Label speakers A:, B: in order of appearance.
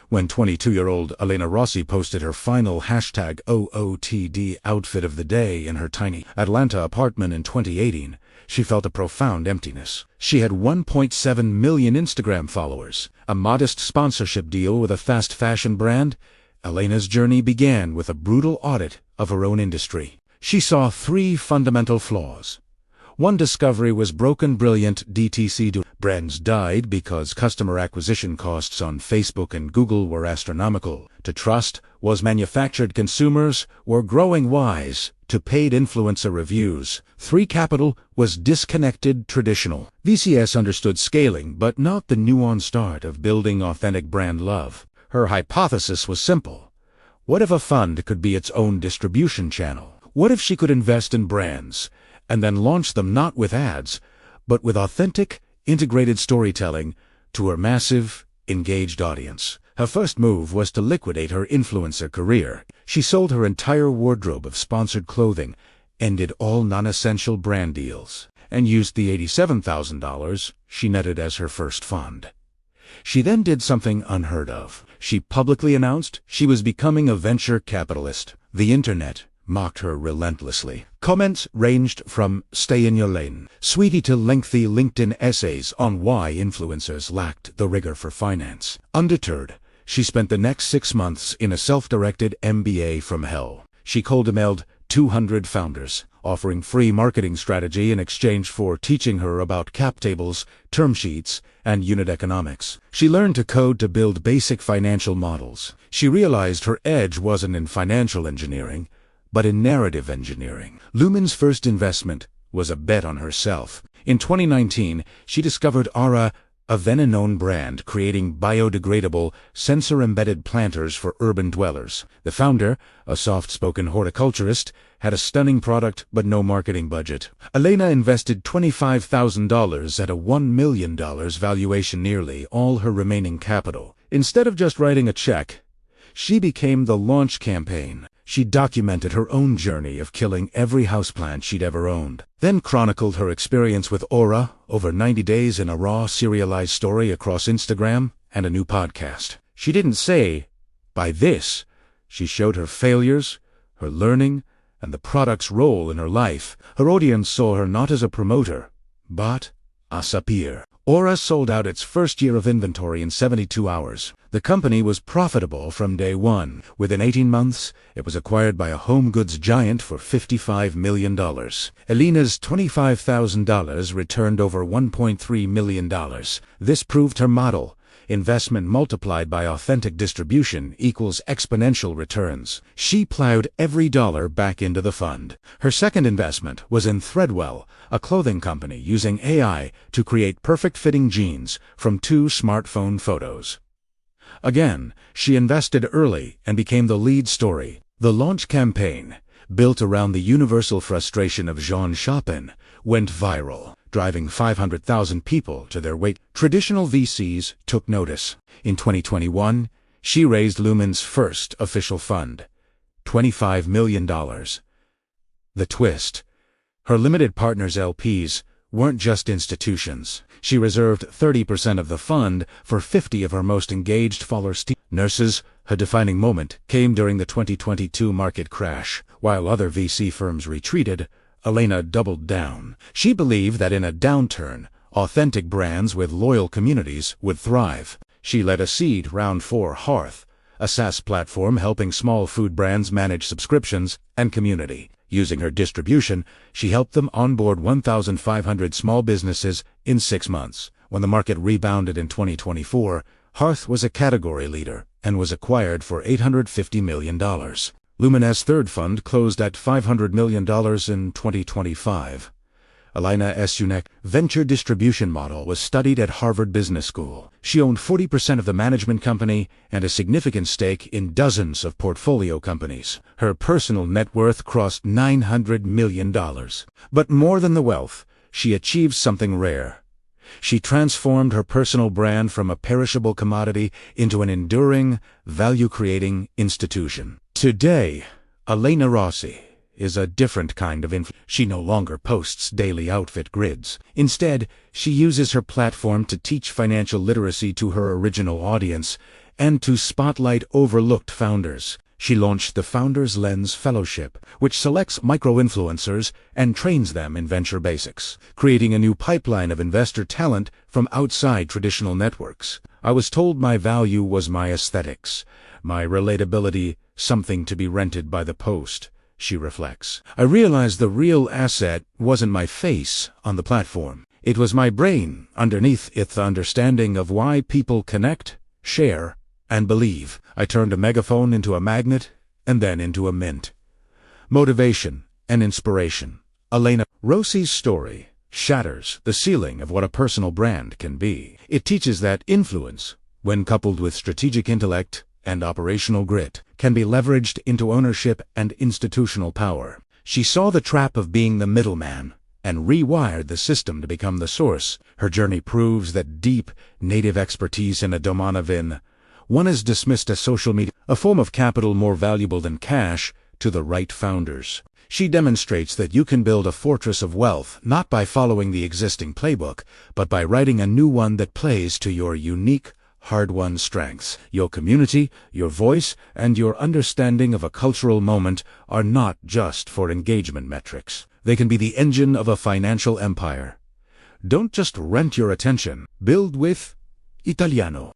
A: When 22-year-old Elena Rossi posted her final #OOTD outfit of the day in her tiny Atlanta apartment in 2018, she felt a profound emptiness. She had 1.7 million Instagram followers, a modest sponsorship deal with a fast fashion brand. Elena's journey began with a brutal audit of her own industry. She saw 3 fundamental flaws. One discovery was broken brilliant DTC brands died because customer acquisition costs on Facebook and Google were astronomical. To trust was manufactured consumers were growing wise to paid influencer reviews. 3 capital was disconnected traditional. VCS understood scaling but not the nuanced art of building authentic brand love. Her hypothesis was simple. What if a fund could be its own distribution channel? What if she could invest in brands and then launch them not with ads, but with authentic, integrated storytelling to her massive, engaged audience? Her first move was to liquidate her influencer career. She sold her entire wardrobe of sponsored clothing, ended all non-essential brand deals, and used the $87,000 she netted as her first fund. She then did something unheard of. She publicly announced she was becoming a venture capitalist. The internet mocked her relentlessly. Comments ranged from "stay in your lane, sweetie" to lengthy LinkedIn essays on why influencers lacked the rigor for finance. Undeterred, she spent the next 6 months in a self-directed MBA from hell. She cold-emailed 200 founders, offering free marketing strategy in exchange for teaching her about cap tables, term sheets, and unit economics. She learned to code to build basic financial models. She realized her edge wasn't in financial engineering, but in narrative engineering. Lumen's first investment was a bet on herself. In 2019, she discovered Aura, a then-unknown brand creating biodegradable, sensor-embedded planters for urban dwellers. The founder, a soft-spoken horticulturist, had a stunning product but no marketing budget. Elena invested $25,000 at a $1 million valuation, nearly all her remaining capital. Instead of just writing a check, she became the launch campaign. She documented her own journey of killing every houseplant she'd ever owned, then chronicled her experience with Aura over 90 days in a raw, serialized story across Instagram and a new podcast. She didn't say, "Buy this." She showed her failures, her learning, and the product's role in her life. Her audience saw her not as a promoter, but as a peer. Aura sold out its first year of inventory in 72 hours. The company was profitable from day one. Within 18 months, it was acquired by a home goods giant for $55 million. Elena's $25,000 returned over $1.3 million. This proved her model. Investment multiplied by authentic distribution equals exponential returns. She plowed every dollar back into the fund. Her second investment was in Threadwell, a clothing company using AI to create perfect-fitting jeans from 2 smartphone photos. Again, she invested early and became the lead story. The launch campaign, built around the universal frustration of Jean Chopin, went viral, driving 500,000 people to their wait. Traditional VCs took notice. In 2021, she raised Lumen's first official fund, $25 million. The twist: her limited partners LPs weren't just institutions. She reserved 30% of the fund for 50 of her most engaged followers. Nurses, her defining moment, came during the 2022 market crash. While other VC firms retreated, Elena doubled down. She believed that in a downturn, authentic brands with loyal communities would thrive. She led a seed round for Hearth, a SaaS platform helping small food brands manage subscriptions and community. Using her distribution, she helped them onboard 1,500 small businesses in 6 months. When the market rebounded in 2024, Hearth was a category leader and was acquired for $850 million. Lumen's third fund closed at $500 million in 2025. Elena's unique venture distribution model was studied at Harvard Business School. She owned 40% of the management company and a significant stake in dozens of portfolio companies. Her personal net worth crossed $900 million. But more than the wealth, she achieved something rare. She transformed her personal brand from a perishable commodity into an enduring, value-creating institution. Today, Elena Rossi is a different kind of influencer. She no longer posts daily outfit grids. Instead, she uses her platform to teach financial literacy to her original audience and to spotlight overlooked founders. She launched the Founders Lens Fellowship, which selects micro-influencers and trains them in venture basics, creating a new pipeline of investor talent from outside traditional networks. I was told my value was my aesthetics, my relatability, something to be rented by the post, she reflects. I realized the real asset wasn't my face on the platform. It was my brain underneath it, the understanding of why people connect, share, and believe. I turned a megaphone into a magnet, and then into a mint. Motivation and inspiration. Elena Rossi's story shatters the ceiling of what a personal brand can be. It teaches that influence, when coupled with strategic intellect and operational grit, can be leveraged into ownership and institutional power. She saw the trap of being the middleman and rewired the system to become the source. Her journey proves that deep, native expertise in a domain of one is dismissed as social media, a form of capital more valuable than cash, to the right founders. She demonstrates that you can build a fortress of wealth not by following the existing playbook, but by writing a new one that plays to your unique, hard-won strengths. Your community, your voice, and your understanding of a cultural moment are not just for engagement metrics. They can be the engine of a financial empire. Don't just rent your attention. Build with Italiano.